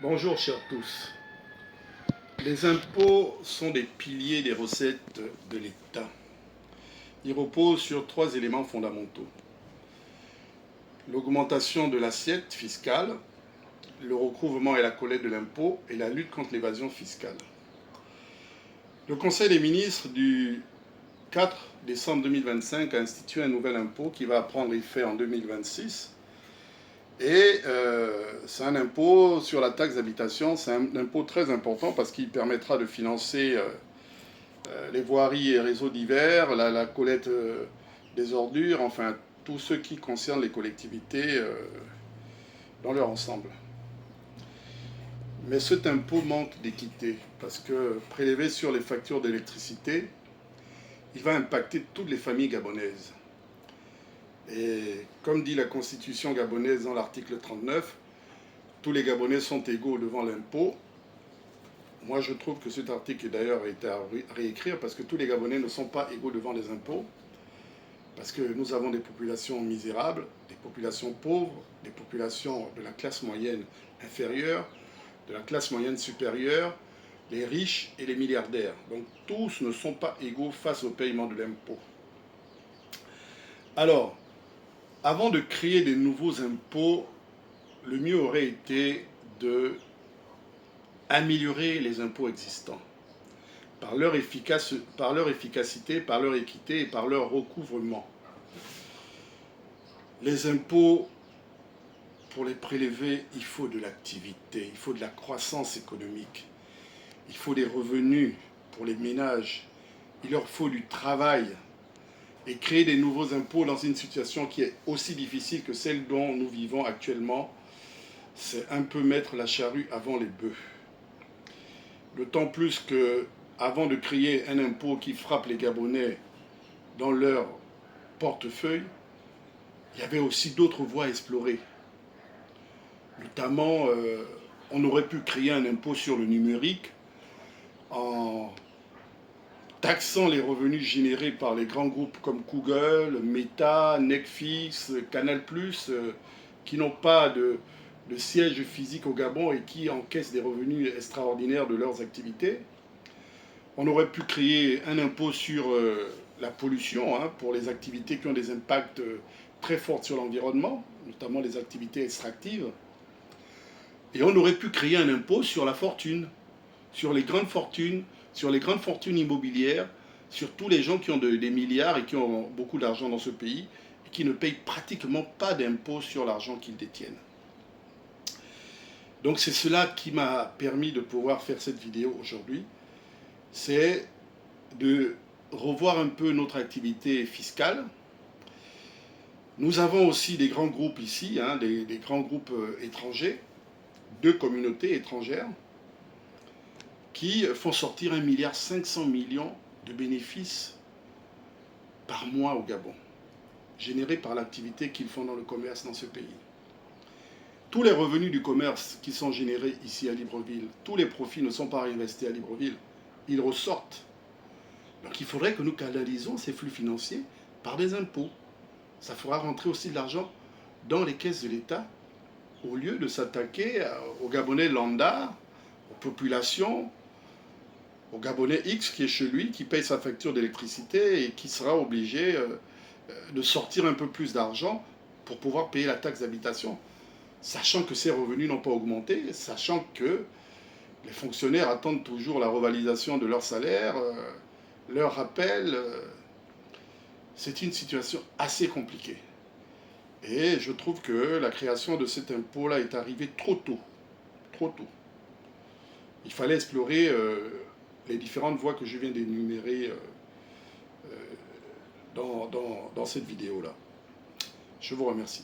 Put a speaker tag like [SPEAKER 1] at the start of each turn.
[SPEAKER 1] Bonjour chers tous. Les impôts sont des piliers des recettes de l'État. Ils reposent sur trois éléments fondamentaux. L'augmentation de l'assiette fiscale, le recouvrement et la collecte de l'impôt et la lutte contre l'évasion fiscale. Le Conseil des ministres du 4 décembre 2025 a institué un nouvel impôt qui va prendre effet en 2026. Et c'est un impôt sur la taxe d'habitation, c'est un impôt très important parce qu'il permettra de financer les voiries et réseaux divers, la collecte des ordures, enfin tout ce qui concerne les collectivités dans leur ensemble. Mais cet impôt manque d'équité parce que prélevé sur les factures d'électricité, il va impacter toutes les familles gabonaises. Et comme dit la Constitution gabonaise dans l'article 39, tous les Gabonais sont égaux devant l'impôt. Moi, je trouve que cet article, d'ailleurs, a été à réécrire parce que tous les Gabonais ne sont pas égaux devant les impôts. Parce que nous avons des populations misérables, des populations pauvres, des populations de la classe moyenne inférieure, de la classe moyenne supérieure, les riches et les milliardaires. Donc tous ne sont pas égaux face au paiement de l'impôt. Alors, avant de créer des nouveaux impôts, le mieux aurait été de améliorer les impôts existants par leur efficacité, par leur équité et par leur recouvrement. Les impôts, pour les prélever, il faut de l'activité, il faut de la croissance économique, il faut des revenus pour les ménages, il leur faut du travail. Et créer des nouveaux impôts dans une situation qui est aussi difficile que celle dont nous vivons actuellement, c'est un peu mettre la charrue avant les bœufs. D'autant plus que, avant de créer un impôt qui frappe les Gabonais dans leur portefeuille, il y avait aussi d'autres voies à explorer. Notamment, on aurait pu créer un impôt sur le numérique en taxant les revenus générés par les grands groupes comme Google, Meta, Netflix, Canal+, qui n'ont pas de siège physique au Gabon et qui encaissent des revenus extraordinaires de leurs activités. On aurait pu créer un impôt sur la pollution pour les activités qui ont des impacts très forts sur l'environnement, notamment les activités extractives. Et on aurait pu créer un impôt sur la fortune, sur les grandes fortunes, sur les grandes fortunes immobilières, sur tous les gens qui ont des milliards et qui ont beaucoup d'argent dans ce pays et qui ne payent pratiquement pas d'impôts sur l'argent qu'ils détiennent. Donc c'est cela qui m'a permis de pouvoir faire cette vidéo aujourd'hui. C'est de revoir un peu notre activité fiscale. Nous avons aussi des grands groupes ici, des grands groupes étrangers, de communautés étrangères, qui font sortir 1,5 milliard de bénéfices par mois au Gabon, générés par l'activité qu'ils font dans le commerce dans ce pays. Tous les revenus du commerce qui sont générés ici à Libreville, tous les profits ne sont pas réinvestis à Libreville, ils ressortent. Donc il faudrait que nous canalisons ces flux financiers par des impôts. Ça fera rentrer aussi de l'argent dans les caisses de l'État, au lieu de s'attaquer aux Gabonais lambda, aux populations, au Gabonais X qui est chez lui, qui paye sa facture d'électricité et qui sera obligé de sortir un peu plus d'argent pour pouvoir payer la taxe d'habitation, sachant que ses revenus n'ont pas augmenté, sachant que les fonctionnaires attendent toujours la revalorisation de leur salaire, leur rappel. C'est une situation assez compliquée. Et je trouve que la création de cet impôt-là est arrivée trop tôt. Trop tôt. Il fallait explorer les différentes voies que je viens d'énumérer dans cette vidéo-là. Je vous remercie.